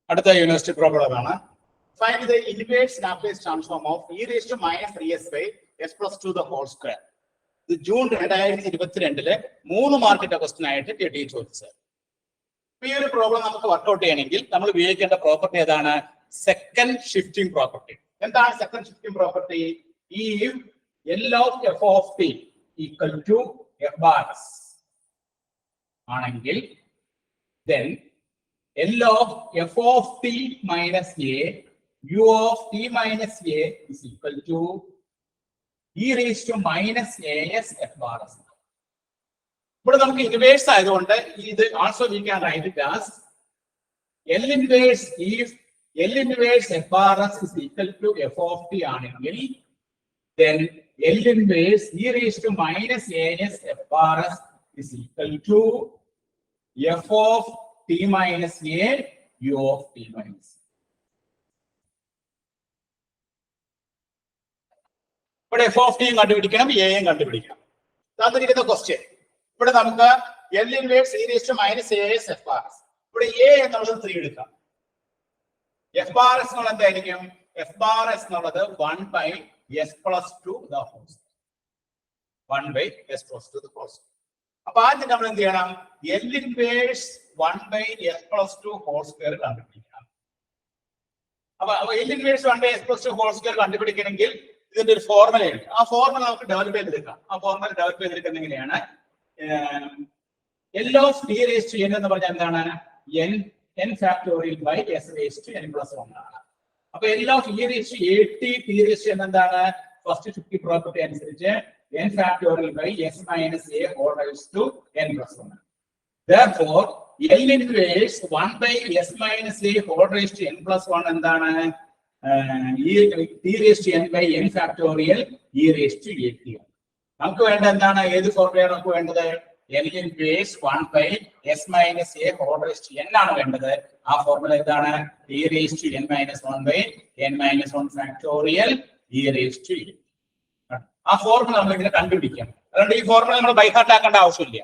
അടുത്ത university problem ആണ്. Find the inverse Laplace transform of e raised to minus 3s by s plus 2 the whole square. ഇത് June 2022 3 മാർക്കിന്റെ question ആയിട്ട് T ചോദിച്ചത്. ഈ ഒരു പ്രോബ്ലം നമുക്ക് വർക്ക്ഔട്ട് ചെയ്യണമെങ്കിൽ നമ്മൾ ഉപയോഗിക്കേണ്ട പ്രോപ്പർട്ടി ഏതാണ്? Second shifting property. എന്താണ് second shifting property? If L of f of t equal to f bar s ആണെങ്കിൽ then L of f of t minus a u of t minus a is equal to e raised to minus as f bar s. ഇവിടെ നമുക്ക് inverse ആയതുകൊണ്ട് ഇത് also we can write it as L inverse if L inverse f bar s is equal to f of t ആണെങ്കിൽ then L inverse e raised to minus as f bar s is equal to f of t minus a u of t minus. ഇവിടെ f of t കണ്ടുപിടിക്കണം, a യും കണ്ടുപിടിക്കണം. തന്നിരിക്കുന്ന question ഇവിടെ നമുക്ക് L inverse e raised to minus as f bar s. ഇവിടെ a എന്നുള്ളത് 3 എടുക്കാം. f bar s എന്നുള്ളത് എന്തായിരിക്കും? f bar s എന്നുള്ളത് 1 by s plus 2 the whole square. 1 by s plus 2 the whole square. അപ്പൊ ആദ്യം നമ്മൾ എന്ത് ചെയ്യണം? L inverse 1 by s plus 2 whole square കണ്ടുപിടിക്കണം. അപ്പൊ L inverse 1 by s plus 2 whole square കണ്ടുപിടിക്കണമെങ്കിൽ ഇതിന്റെ ഒരു ഫോർമുല ഉണ്ട്. ആ ഫോർമുല നമുക്ക് ഡെവലപ്പ് ചെയ്തെടുക്കാം. ആ ഫോർമുല ഡെവലപ്പ് ചെയ്തെടുക്കുന്നത് എങ്ങനെയാണ്? L of t raised to n എന്ന് പറഞ്ഞാൽ എന്താണ്? n factorial by s raised to n plus 1 ആണ്. അപ്പൊ L of e raised to at t raised to n എന്താണ്? ഫസ്റ്റ് ഷിഫ്റ്റിംഗ് പ്രോപ്പർട്ടി അനുസരിച്ച് n factorial by s minus a whole raised to n plus 1. Therefore, L inverse 1 by s minus a whole raised to n plus 1 എന്താണ്? t raised to n by n factorial e raised to at. നമുക്ക് വേണ്ട എന്താണ്? ഏത് ഫോർമുലയാണ് നമുക്ക് വേണ്ടത്? L inverse 1 by s minus a whole raised to n ആണ് വേണ്ടത്. ആ ഫോർമുല എന്താണ്? e raised to n minus 1 by n minus 1 factorial e raised to a. ആ ഫോർമുല നമ്മൾ ഇങ്ങനെ കണ്ടുപിടിക്കാം. അതുകൊണ്ട് ഈ ഫോർമുല നമ്മൾ ബൈ ഹാർട്ട് ആക്കേണ്ട ആവശ്യമില്ല.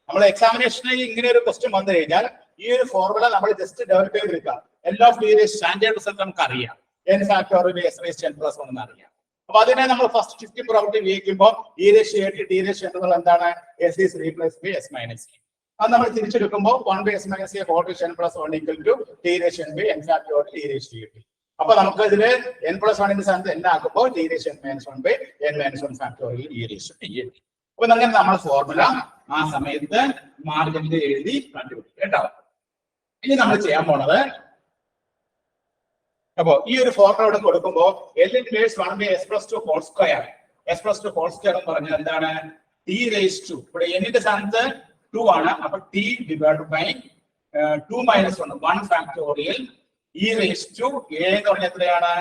നമ്മൾ എക്സാമിനേഷനിൽ ഇങ്ങനെ ഒരു ക്വസ്റ്റ്യൻ വന്നു കഴിഞ്ഞാൽ ഈ ഒരു ഫോർമുല നമ്മൾ ജസ്റ്റ് ഡെവലപ്പ് ചെയ്തെടുക്കാം. L of t raised standard result നമുക്ക് അറിയാം. n factorial s raised to n plus 1 എന്ന് അറിയാം. അപ്പൊ അതിനെ നമ്മൾ ഫസ്റ്റ് ഷിഫ്റ്റിംഗ് പ്രോപ്പർട്ടി ഉപയോഗിക്കുമ്പോൾ e raised to at t raised to n എന്നുള്ള എന്താണ്? s is replaced by s minus a. അത് നമ്മൾ തിരിച്ചെടുക്കുമ്പോൾ 1 by s minus a whole raised to n plus 1 equal to t raised to n by n factorial e raised to at. അപ്പൊ നമുക്ക് ഇതില് n plus 1 ന്റെ സ്ഥാനത്ത് n ആക്കുമ്പോൾ t raised to n minus 1 by n minus 1 factorial e raised to at. അപ്പൊ അങ്ങനെ നമ്മൾ formula ആ സമയത്ത് മാർജിനിൽ എഴുതി കണ്ടുപിടിക്കും കേട്ടോ. ഇനി നമ്മൾ ചെയ്യാൻ പോണത്, അപ്പോ ഈ ഒരു ഫോർമുല ഇവിടെ കൊടുക്കുമ്പോൾ L inverse 1 by s plus 2 whole square, s plus 2 whole square എന്ന് പറഞ്ഞാൽ എന്താണ്? t raised to, ഇവിടെ n ന്റെ സ്ഥാനത്ത് 2 ആണ്. അപ്പൊ t divided by 2 minus 1 factorial e raised to a എന്ന് പറഞ്ഞാൽ എത്രയാണ്?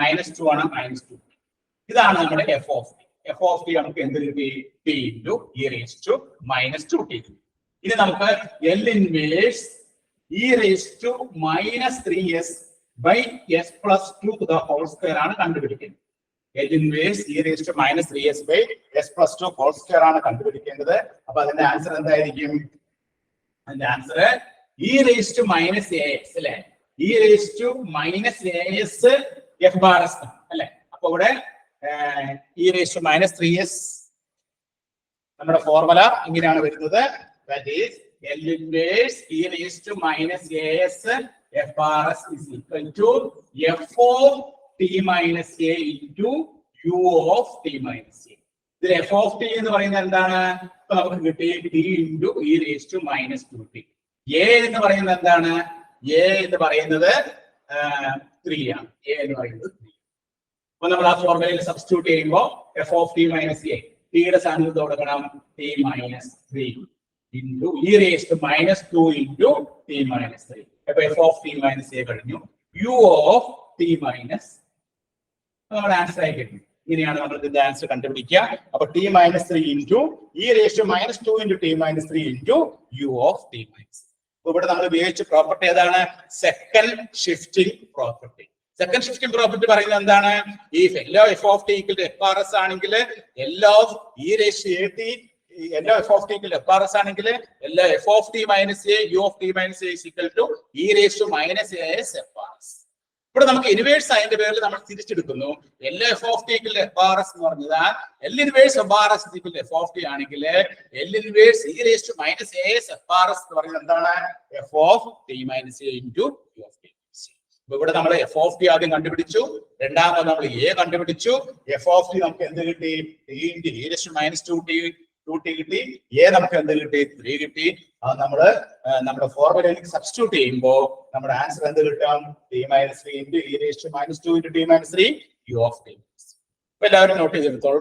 -2 ആണ്. -2. ഇതാണ് നമ്മുടെ f of t. f of t നമുക്ക് എന്ത് കിട്ടി? t into e raised to -2t. ഇനി നമുക്ക് L inverse e raised to minus 3s by s plus 2 the whole square ആണ് കണ്ടുപിടിക്കുന്നത്. L inverse e raised to minus 3s by s plus 2 whole square ആണ് കണ്ടുപിടിക്കേണ്ടത്. അപ്പൊ അതിന്റെ answer എന്തായിരിക്കും? അതിന്റെ answer e raised to minus as അല്ലെ? e raised to minus as f bar s അല്ലെ? അപ്പൊ ഇവിടെ e raised to minus 3s നമ്മുടെ ഫോർമുല ഇങ്ങനെയാണ് വരുന്നത്. That is L inverse e raised to minus as f bar s is equal to f of t minus a into u of t minus a. ഇതിൽ f of t എന്ന് പറയുന്നത് എന്താണ്? ഇപ്പൊ നമുക്ക് കിട്ടി t into e raised to minus 2t. a എന്ന് പറയുന്നത് എന്താണ്? a എന്ന് പറയുന്നത് 3 ആണ്. a എന്ന് പറയുന്നത് 3. അപ്പൊ നമ്മൾ ആ ഫോർമുലയിൽ സബ്സ്റ്റിറ്റ്യൂട്ട് ചെയ്യുമ്പോൾ f of t minus a, t യുടെ സ്ഥാനത്ത് കൊടുക്കണം t minus 3 into e raised to minus 2 into t minus 3. അപ്പൊ f of t minus a കഴിഞ്ഞു. u of t minus നമ്മുടെ ആൻസർ ആയി കിട്ടും. ഇങ്ങനെയാണ് നമ്മൾ ഇതിന്റെ ആൻസർ കണ്ടുപിടിക്കുക. അപ്പൊ t minus 3 into e raised to minus 2 into t minus 3 into u of t minus. ഇവിടെ നമ്മൾ ഉപയോഗിച്ച പ്രോപ്പർട്ടി ഏതാണ്? Second shifting property. Second shifting property പറയുന്നത് എന്താണ്? ഈ L of f of t equal to f bar s ആണെങ്കിൽ L of e raised to at എല്ലാ F of ടിക്ക് FRS ആണെങ്കിൽ എല്ലാ F of T minus A U of T minus A equal to E raise to minus A S FRS. ഇവിടെ നമുക്ക് inverse അതിന്റെ പേരിൽ നമ്മൾ തിരിച്ചെടുക്കുന്നു. എല്ലാ എഫ് ഓഫ് ടിക്ക് FRS എന്ന് പറഞ്ഞാൽ L inverse FRS F of T ആണെങ്കിൽ L inverse E raise to minus A S FRS എന്ന് പറയുന്നത് എന്താണ്? F of T minus A into U of T. ഇവിടെ നമ്മൾ എഫ് ഓഫ് ടി ആദ്യം കണ്ടുപിടിച്ചു, രണ്ടാമത് നമ്മൾ എ കണ്ടുപിടിച്ചു. എഫ് ഓഫ് ടി നമുക്ക് എന്ത് കിട്ടി? E raise to minus 2t കിട്ടി. എ നമുക്ക് എന്ത് കിട്ടി? 3 കിട്ടി. അത് നമ്മള് നമ്മുടെ ഫോർമുലയിലേക്ക് സബ്സ്റ്റിറ്റ്യൂട്ട് ചെയ്യുമ്പോൾ നമ്മുടെ ആൻസർ എന്ത് കിട്ടും? T minus 3 into E raise to minus 2 into T minus 3 U of T. അപ്പൊ എല്ലാവരും നോട്ട് ചെയ്തെടുത്തോളൂ.